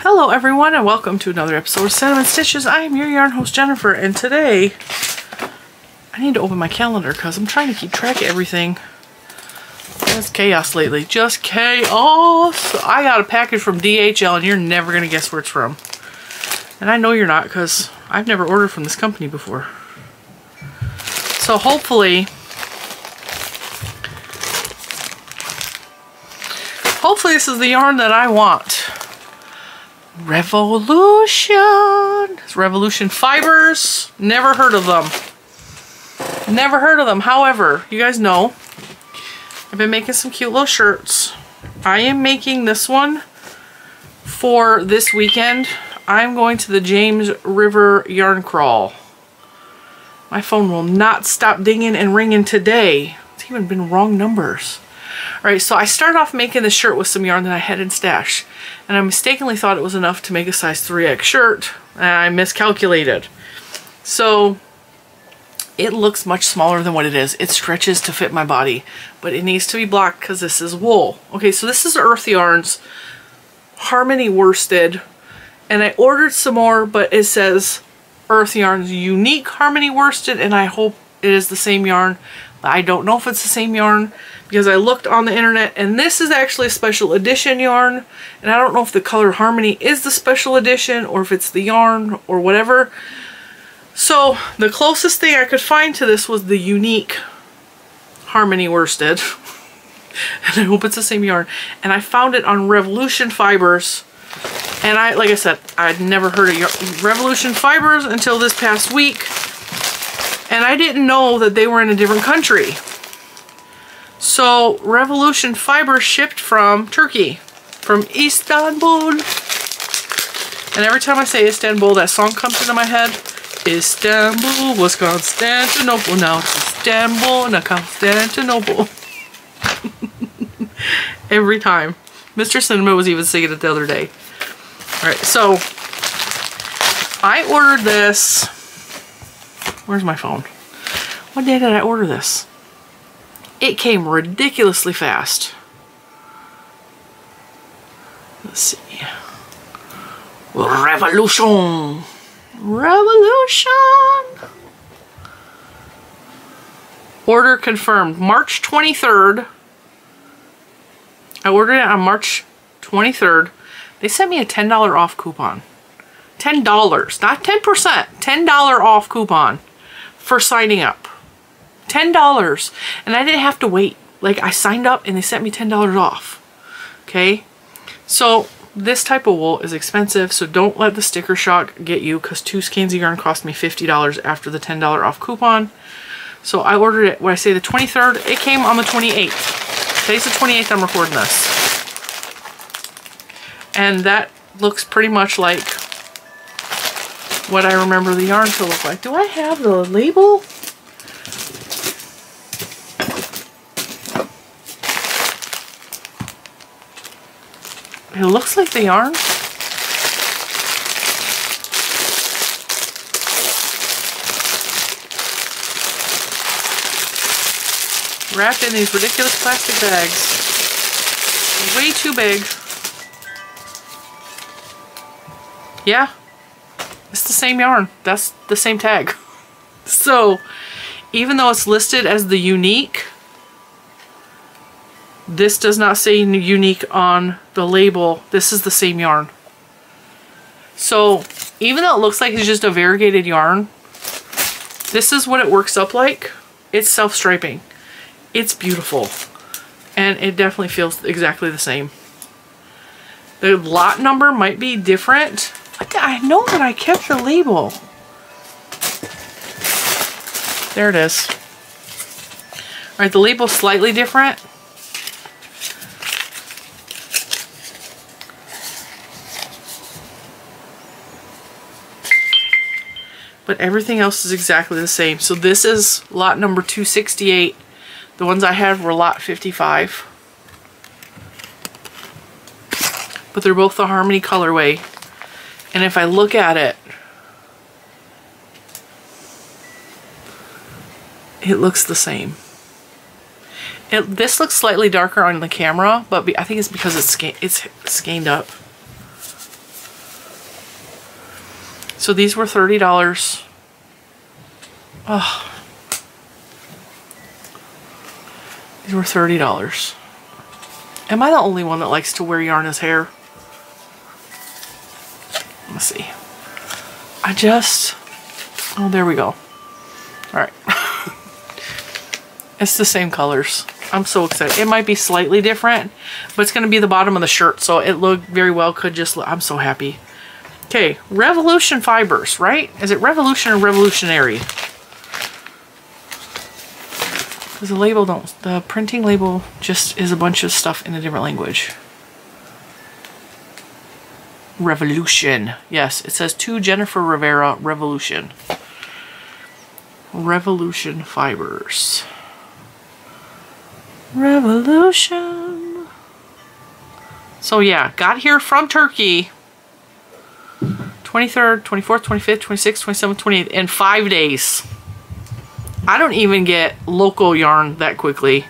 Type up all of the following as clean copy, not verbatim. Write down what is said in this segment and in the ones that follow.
Hello everyone and welcome to another episode of Lilo N Stitches. I am your yarn host Jennifer, and today I need to open my calendar because I'm trying to keep track of everything. It's chaos lately. Just chaos! I got a package from DHL and you're never going to guess where it's from. And I know you're not because I've never ordered from this company before. So hopefully this is the yarn that I want. Revolution. It's Revolution Fibers. Never heard of them. Never heard of them. However, you guys know I've been making some cute little shirts. I am making this one for this weekend. I'm going to the James River Yarn Crawl. My phone will not stop dinging and ringing today. It's even been wrong numbers. Alright, so I started off making this shirt with some yarn that I had in stash. And I mistakenly thought it was enough to make a size 3X shirt. And I miscalculated. So it looks much smaller than what it is. It stretches to fit my body. But it needs to be blocked because this is wool. Okay, so this is Urth Yarns Harmony Worsted. And I ordered some more, but it says Urth Yarns Unique Harmony Worsted. And I hope it is the same yarn. I don't know if it's the same yarn because I looked on the internet and this is actually a special edition yarn, and I don't know if the color Harmony is the special edition or if it's the yarn or whatever. So the closest thing I could find to this was the Unique Harmony Worsted and I hope it's the same yarn, and I found it on Revolution Fibers, and like I said, I'd never heard of Revolution Fibers until this past week. And I didn't know that they were in a different country. So Revolution Fibers shipped from Turkey, from Istanbul. And every time I say Istanbul, that song comes into my head. Istanbul was Constantinople, now it's Istanbul, now Constantinople. Every time. Mr. Cinema was even singing it the other day. Alright, so I ordered this. Where's my phone? What day did I order this? It came ridiculously fast. Let's see. Revolution! Revolution! Order confirmed. March 23rd. I ordered it on March 23rd. They sent me a $10 off coupon. $10, not 10%, $10 off coupon for signing up. $10, and I didn't have to wait. Like, I signed up and they sent me $10 off. Okay, so this type of wool is expensive, so don't let the sticker shock get you, because 2 skeins of yarn cost me $50 after the $10 off coupon. So I ordered it, when I say the 23rd, it came on the 28th. Today's the 28th I'm recording this. And that looks pretty much like what I remember the yarn to look like. Do I have the label? It looks like the yarn. Wrapped in these ridiculous plastic bags. Way too big. Yeah. It's the same yarn. That's the same tag. So, even though it's listed as the Unique, this does not say Unique on the label. This is the same yarn. So, even though it looks like it's just a variegated yarn, this is what it works up like. It's self-striping. It's beautiful. And it definitely feels exactly the same. The lot number might be different. I know that I kept the label. There it is. Alright, the label's slightly different. But everything else is exactly the same. So this is lot number 268. The ones I had were lot 55. But they're both the Harmony colorway. And if I look at it, it looks the same. This looks slightly darker on the camera, but I think it's because it's skeined up. So these were $30. Oh. These were $30. Am I the only one that likes to wear yarn as hair? Let's see. Oh, there we go. All right. It's the same colors. I'm so excited. It might be slightly different, but it's going to be the bottom of the shirt, so it looked very well could just look. I'm so happy. Okay, Revolution Fibers, right? Is it Revolution or Revolutionary? Because the printing label just is a bunch of stuff in a different language. Revolution. Yes, it says to Jennifer Rivera, Revolution. Revolution Fibers. Revolution. So yeah, got here from Turkey. 23rd, 24th, 25th, 26th, 27th, 28th in 5 days. I don't even get local yarn that quickly.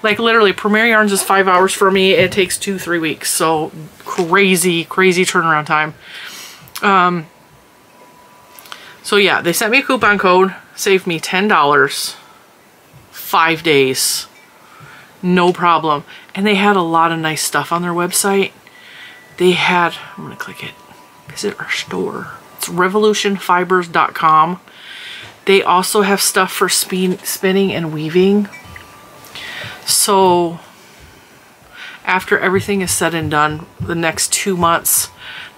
Like literally, Premier Yarns is 5 hours for me. It takes 2-3 weeks. So crazy, crazy turnaround time. So yeah, they sent me a coupon code, saved me $10, 5 days, no problem. And they had a lot of nice stuff on their website. They had, I'm gonna click it, visit our store. It's revolutionfibers.com. They also have stuff for spinning and weaving. So after everything is said and done, the next 2 months,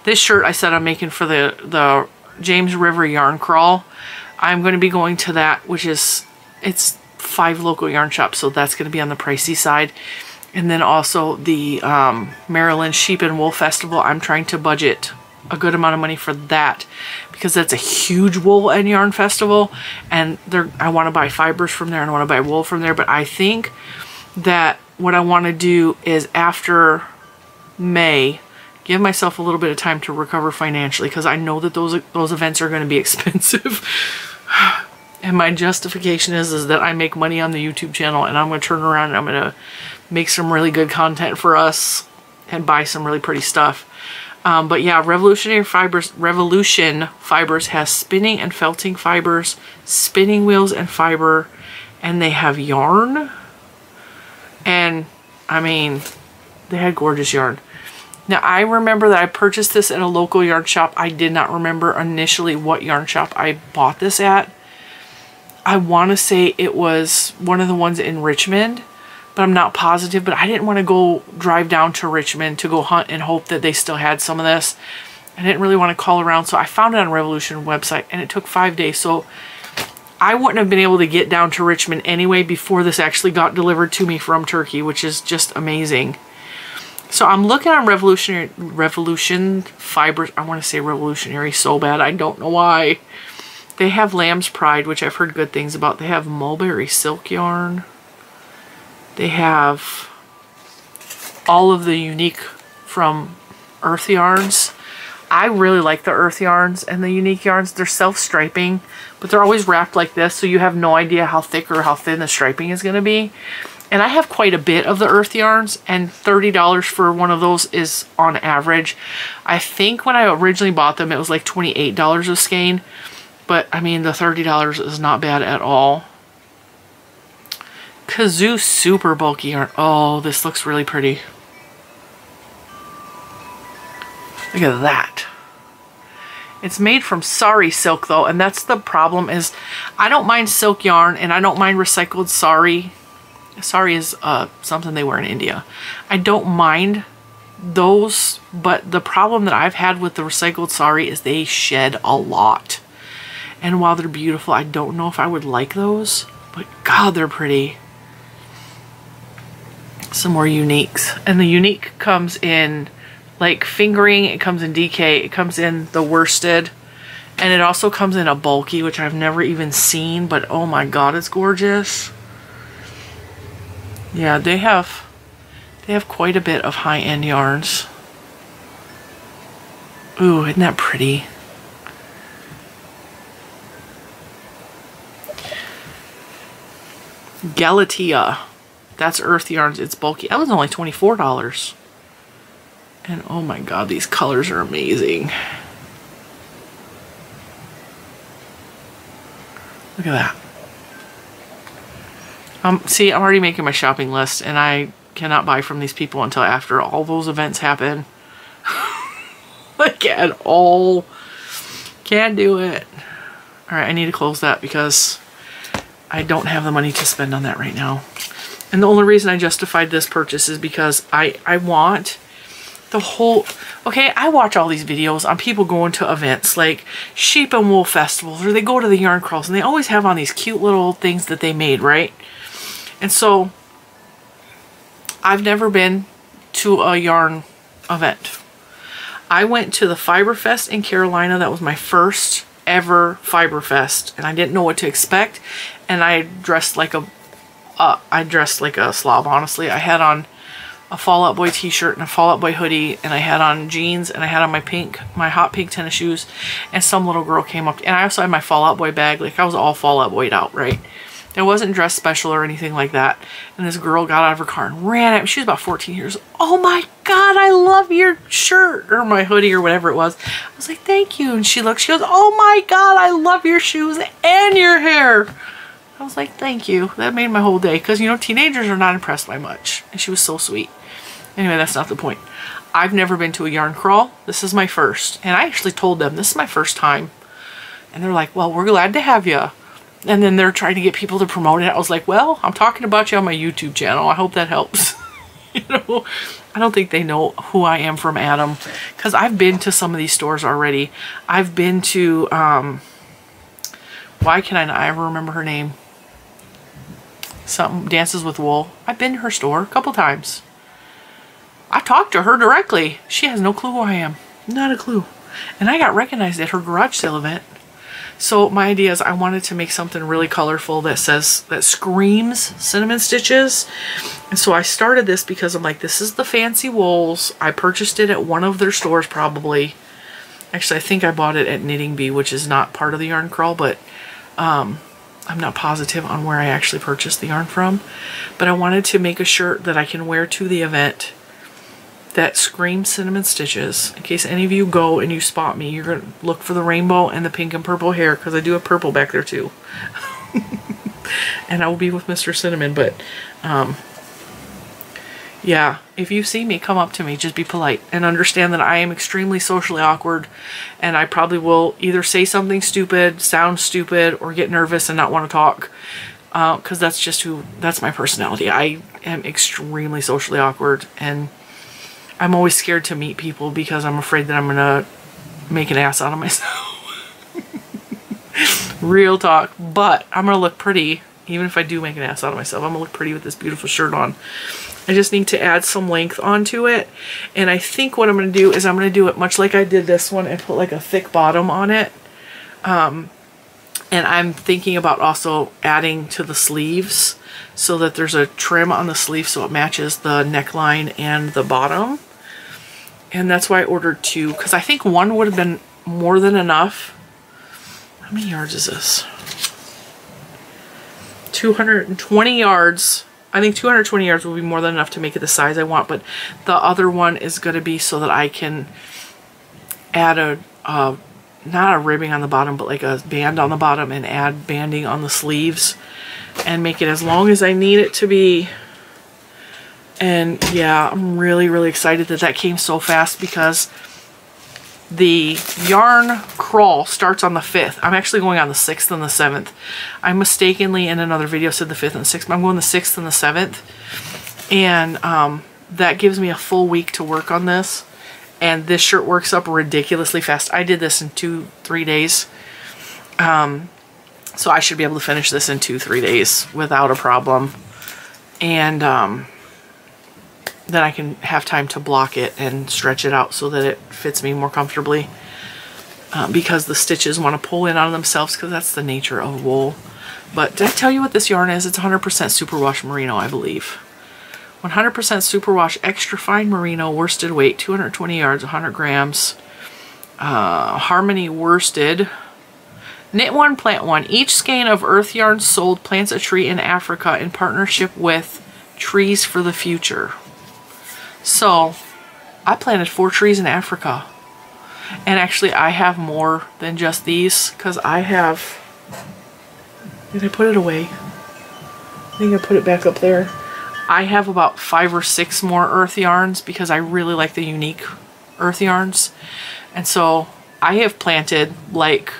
this shirt I said I'm making for the James River Yarn Crawl. I'm going to be going to that, which is, it's 5 local yarn shops, so that's going to be on the pricey side. And then also the Maryland Sheep and Wool Festival. I'm trying to budget a good amount of money for that because that's a huge wool and yarn festival, and I want to buy fibers from there and I want to buy wool from there. But I think that what I want to do is after May, give myself a little bit of time to recover financially, because I know that those events are going to be expensive. And my justification is that I make money on the YouTube channel, and I'm going to turn around and I'm going to make some really good content for us and buy some really pretty stuff. But yeah, Revolution Fibers has spinning and felting fibers, spinning wheels and fiber, and they have yarn. And I mean, they had gorgeous yarn. Now I remember that I purchased this at a local yarn shop. I did not remember initially what yarn shop I bought this at. I want to say it was one of the ones in Richmond, but I'm not positive. But I didn't want to go drive down to Richmond to go hunt and hope that they still had some of this. I didn't really want to call around, so I found it on Revolution website, and it took 5 days. So I wouldn't have been able to get down to Richmond anyway before this actually got delivered to me from Turkey, which is just amazing. So I'm looking on Revolution Fibers. I want to say Revolutionary so bad. I don't know why. They have Lamb's Pride, which I've heard good things about. They have mulberry silk yarn. They have all of the unique from Urth yarns. I really like the Urth yarns and the unique yarns. They're self-striping, but they're always wrapped like this, so you have no idea how thick or how thin the striping is going to be. And I have quite a bit of the Urth yarns, and $30 for one of those is on average. I think when I originally bought them, it was like $28 a skein. But, I mean, the $30 is not bad at all. Kazoo super bulky yarn. Oh, this looks really pretty. Look at that. It's made from sari silk, though, and that's the problem is I don't mind silk yarn, and I don't mind recycled sari. Sari is something they wear in India. I don't mind those, but the problem that I've had with the recycled sari is they shed a lot. And while they're beautiful, I don't know if I would like those, but God, they're pretty. Some more uniques. And the unique comes in like fingering, it comes in DK, it comes in the worsted, and it also comes in a bulky, which I've never even seen, but oh my God, it's gorgeous. Yeah, they have quite a bit of high-end yarns. Ooh, isn't that pretty? Galatea. That's Urth yarns. It's bulky. That was only $24. And oh my God, these colors are amazing. Look at that. See, I'm already making my shopping list, and I cannot buy from these people until after all those events happen. Like at all. Can't do it. Alright, I need to close that because I don't have the money to spend on that right now. And the only reason I justified this purchase is because I want the whole... Okay, I watch all these videos on people going to events like sheep and wool festivals, or they go to the yarn crawls, and they always have on these cute little things that they made, right? And so, I've never been to a yarn event. I went to the Fiber Fest in Carolina. That was my first ever Fiber Fest, and I didn't know what to expect, and I dressed like a slob, honestly. I had on a Fall Out Boy t-shirt and a Fall Out Boy hoodie, and I had on jeans, and I had on my hot pink tennis shoes, and some little girl came up, and I also had my Fall Out Boy bag. Like, I was all Fall Out Boy'd out, right? I wasn't dressed special or anything like that. And this girl got out of her car and ran at me. She was about 14 years old. Oh my God, I love your shirt, or my hoodie, or whatever it was. I was like, thank you. And she looked, she goes, oh my God, I love your shoes and your hair. I was like, thank you. That made my whole day. Because, you know, teenagers are not impressed by much. And she was so sweet. Anyway, that's not the point. I've never been to a yarn crawl. This is my first. And I actually told them, this is my first time. And they're like, well, we're glad to have you. And then they're trying to get people to promote it. I was like, well, I'm talking about you on my YouTube channel. I hope that helps. You know, I don't think they know who I am from Adam. Because I've been to some of these stores already. I've been to, why can I not ever remember her name? Something Dances with Wool. I've been to her store a couple times. I talked to her directly. She has no clue who I am. Not a clue. And I got recognized at her garage sale event. So my idea is I wanted to make something really colorful that screams Cinnamon Stitches. And so I started this because I'm like, this is the fancy wools. I purchased it at one of their stores probably. Actually, I think I bought it at Knitting Bee, which is not part of the yarn crawl, but I'm not positive on where I actually purchased the yarn from. But I wanted to make a shirt that I can wear to the event that screams Cinnamon Stitches. In case any of you go and you spot me, you're going to look for the rainbow and the pink and purple hair, because I do have purple back there too. And I will be with Mr. Cinnamon, but yeah, if you see me, come up to me, just be polite and understand that I am extremely socially awkward, and I probably will either say something stupid, sound stupid, or get nervous and not want to talk, because that's my personality. I am extremely socially awkward, and I'm always scared to meet people because I'm afraid that I'm gonna make an ass out of myself. Real talk. But I'm gonna look pretty, even if I do make an ass out of myself. I'm gonna look pretty with this beautiful shirt on. I just need to add some length onto it. And I think what I'm gonna do is I'm gonna do it much like I did this one and put like a thick bottom on it. And I'm thinking about also adding to the sleeves so that there's a trim on the sleeve so it matches the neckline and the bottom. And that's why I ordered two, because I think one would have been more than enough. How many yards is this? 220 yards. I think 220 yards will be more than enough to make it the size I want, but the other one is going to be so that I can add not a ribbing on the bottom, but like a band on the bottom, and add banding on the sleeves and make it as long as I need it to be. And yeah, I'm really, really excited that that came so fast, because the yarn crawl starts on the 5th. I'm actually going on the 6th and the 7th. I mistakenly in another video said the 5th and the 6th, but I'm going the 6th and the 7th. And that gives me a full week to work on this. And this shirt works up ridiculously fast. I did this in 2-3 days. So I should be able to finish this in 2-3 days without a problem. And then I can have time to block it and stretch it out so that it fits me more comfortably. Because the stitches want to pull in on themselves, because that's the nature of wool. But did I tell you what this yarn is? It's 100% superwash merino, I believe. 100% superwash extra fine merino, worsted weight, 220 yards, 100 grams. Harmony worsted. Knit one, plant one. Each skein of earth yarn sold plants a tree in Africa in partnership with Trees for the Future. So, I planted 4 trees in Africa. And actually, I have more than just these, because I have Did I put it away? I think I put it back up there. I have about 5 or 6 more earth yarns because I really like the unique earth yarns. And so I have planted like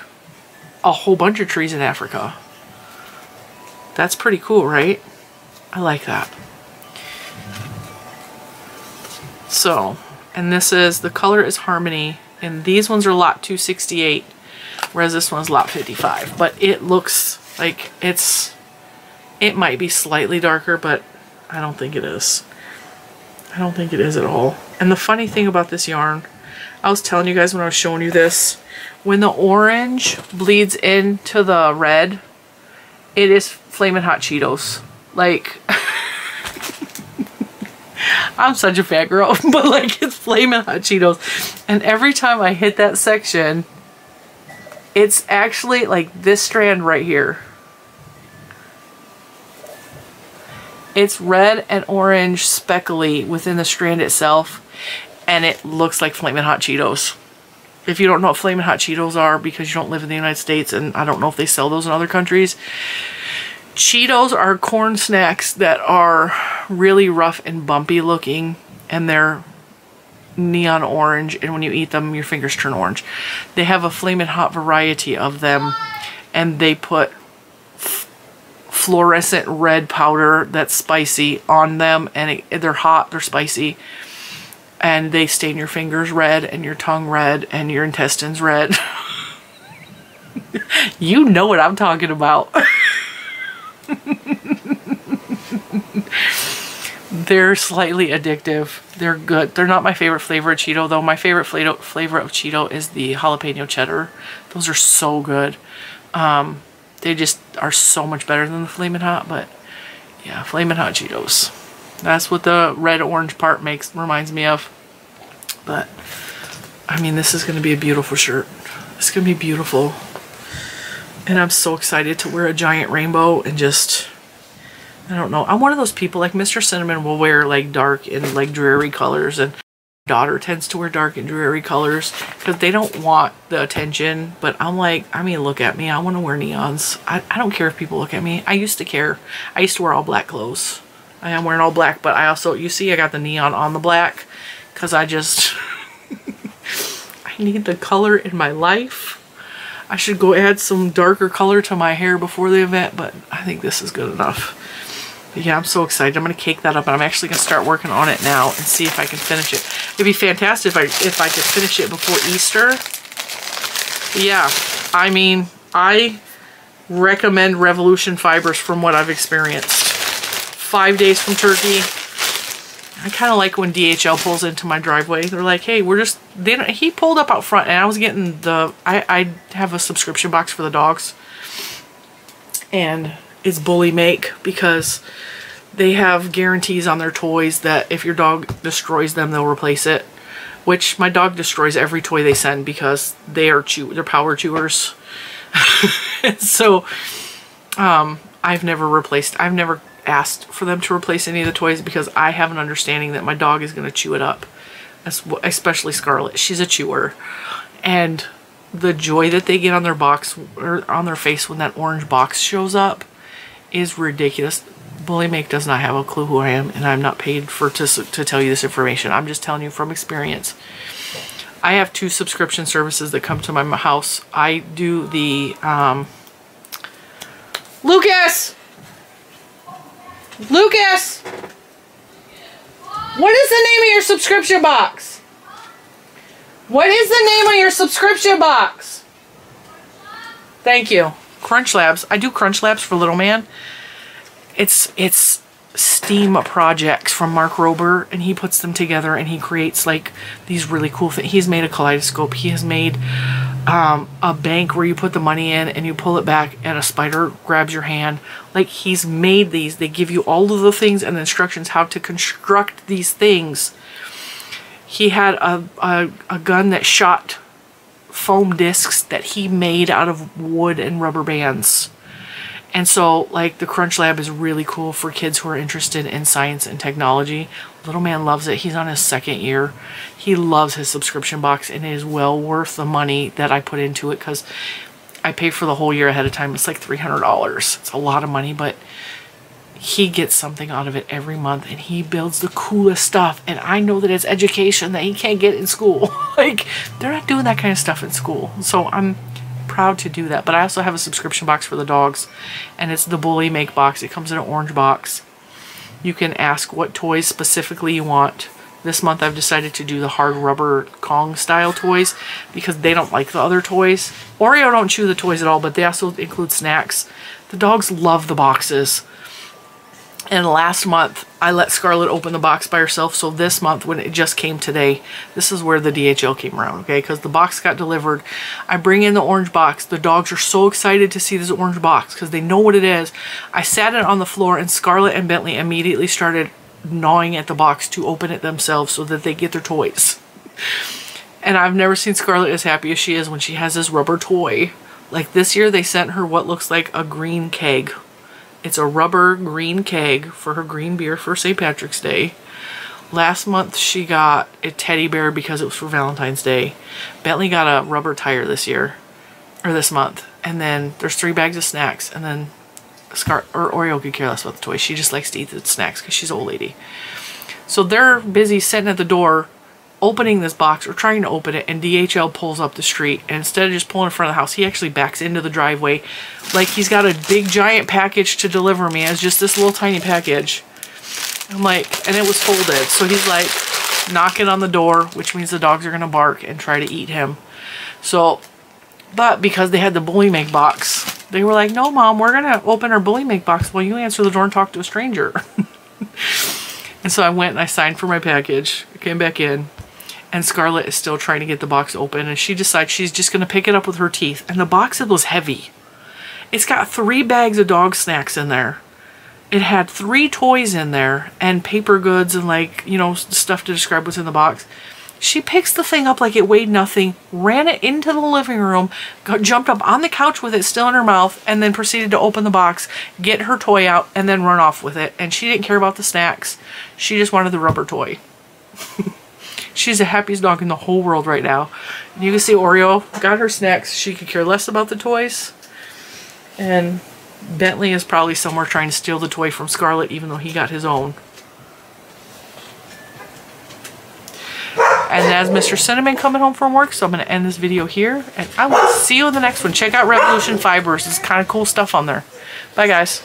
a whole bunch of trees in Africa. That's pretty cool, right? I like that. So, and this is, the color is Harmony, and these ones are lot 268, whereas this one's lot 55. But it looks like it might be slightly darker, but I don't think it is. I don't think it is at all. And the funny thing about this yarn, I was telling you guys when I was showing you this, when the orange bleeds into the red, it is Flamin' Hot Cheetos. Like, I'm such a fat girl, but like, it's Flamin' Hot Cheetos. And every time I hit that section, it's actually like this strand right here. It's red and orange speckly within the strand itself, and it looks like Flamin' Hot Cheetos. If you don't know what Flamin' Hot Cheetos are because you don't live in the United States, and I don't know if they sell those in other countries, Cheetos are corn snacks that are really rough and bumpy looking, and they're neon orange, and when you eat them, your fingers turn orange. They have a Flamin' Hot variety of them, and they put fluorescent red powder that's spicy on them, and they're hot, they're spicy, and they stain your fingers red and your tongue red and your intestines red. You know what I'm talking about. They're slightly addictive. They're good. They're not my favorite flavor of Cheeto, though. My favorite flavor of Cheeto is the jalapeno cheddar. Those are so good. They just are so much better than the Flamin' Hot, but yeah, Flamin' Hot Cheetos. That's what the red-orange part reminds me of. But, I mean, this is going to be a beautiful shirt. It's going to be beautiful. And I'm so excited to wear a giant rainbow and just, I don't know. I'm one of those people, like Mr. Cinnamon will wear like dark and like dreary colors, and daughter tends to wear dark and dreary colors because they don't want the attention. But I'm like, I mean, look at me. I want to wear neons. I don't care if people look at me. I used to care. I used to wear all black clothes. I am wearing all black, but I also, you see, I got the neon on the black because I just, I need the color in my life. I should go add some darker color to my hair before the event, but I think this is good enough. But yeah, I'm so excited. I'm going to cake that up, and I'm actually going to start working on it now and see if I can finish it. It'd be fantastic if I could finish it before Easter. But yeah, I mean, I recommend Revolution Fibers from what I've experienced. 5 days from Turkey. I kind of like when DHL pulls into my driveway. They're like, hey, we're just, he pulled up out front, and I was getting I have a subscription box for the dogs. And it's Bully Make, because they have guarantees on their toys that if your dog destroys them, they'll replace it. Which my dog destroys every toy they send because they're power chewers. So, I've never asked for them to replace any of the toys because I have an understanding that my dog is going to chew it up. Especially Scarlet. She's a chewer. And the joy that they get on their box, or on their face when that orange box shows up, is ridiculous. Bully Make does not have a clue who I am, and I'm not paid to tell you this information. I'm just telling you from experience. I have 2 subscription services that come to my house. I do the Lucas! Lucas! What is the name of your subscription box? What is the name of your subscription box? Thank you. Crunch Labs. I do Crunch Labs for Little Man. It's STEAM projects from Mark Rober, and he puts them together and he creates like these really cool things. He's made a kaleidoscope. He has made a bank where you put the money in and you pull it back and a spider grabs your hand. Like, he's made these. They give you all of the things and the instructions how to construct these things. He had a gun that shot foam discs that he made out of wood and rubber bands. And so, like, the Crunch Lab is really cool for kids who are interested in science and technology. Little Man loves it. He's on his 2nd year. He loves his subscription box, and it is well worth the money that I put into it, because I pay for the whole year ahead of time. It's like $300. It's a lot of money, but he gets something out of it every month, and he builds the coolest stuff. And I know that it's education that he can't get in school. Like, they're not doing that kind of stuff in school. So I'm proud to do that. But I also have a subscription box for the dogs, and it's the Bully Make box. It comes in an orange box. You can ask what toys specifically you want. This month I've decided to do the hard rubber Kong style toys because they don't like the other toys. Oreo don't chew the toys at all, but they also include snacks. The dogs love the boxes. And last month I let Scarlett open the box by herself. So this month, when it just came today, this is where the DHL came around, okay? Because the box got delivered. I bring in the orange box. The dogs are so excited to see this orange box because they know what it is. I sat it on the floor, and Scarlett and Bentley immediately started gnawing at the box to open it themselves so that they get their toys. And I've never seen Scarlett as happy as she is when she has this rubber toy. Like this year they sent her what looks like a green keg. It's a rubber green keg for her green beer for St. Patrick's Day. Last month she got a teddy bear because it was for Valentine's Day. Bentley got a rubber tire this year, or this month. And then there's 3 bags of snacks, and then Oreo could care less about the toys. She just likes to eat the snacks because she's an old lady. So they're busy sitting at the door opening this box or trying to open it, and DHL pulls up the street, and instead of just pulling in front of the house, he actually backs into the driveway like he's got a big giant package to deliver me as just this little tiny package. I'm like, and it was folded, so he's like knocking on the door, which means the dogs are gonna bark and try to eat him. So, but because they had the Bully Make box, they were like, no, Mom, we're going to open our Bully Make box. Well, you answer the door and talk to a stranger. And so I went and I signed for my package. I came back in, and Scarlett is still trying to get the box open, and she decides she's just going to pick it up with her teeth. And the box was heavy. It's got 3 bags of dog snacks in there. It had 3 toys in there and paper goods and, like, you know, stuff to describe what's in the box. She picks the thing up like it weighed nothing, ran it into the living room, jumped up on the couch with it still in her mouth, and then proceeded to open the box, get her toy out, and then run off with it. And she didn't care about the snacks. She just wanted the rubber toy. She's the happiest dog in the whole world right now. And you can see Oreo got her snacks. She could care less about the toys. And Bentley is probably somewhere trying to steal the toy from Scarlett, even though he got his own. And that's Mr. Cinnamon coming home from work, so I'm going to end this video here. And I will see you in the next one. Check out Revolution Fibers. It's kind of cool stuff on there. Bye, guys.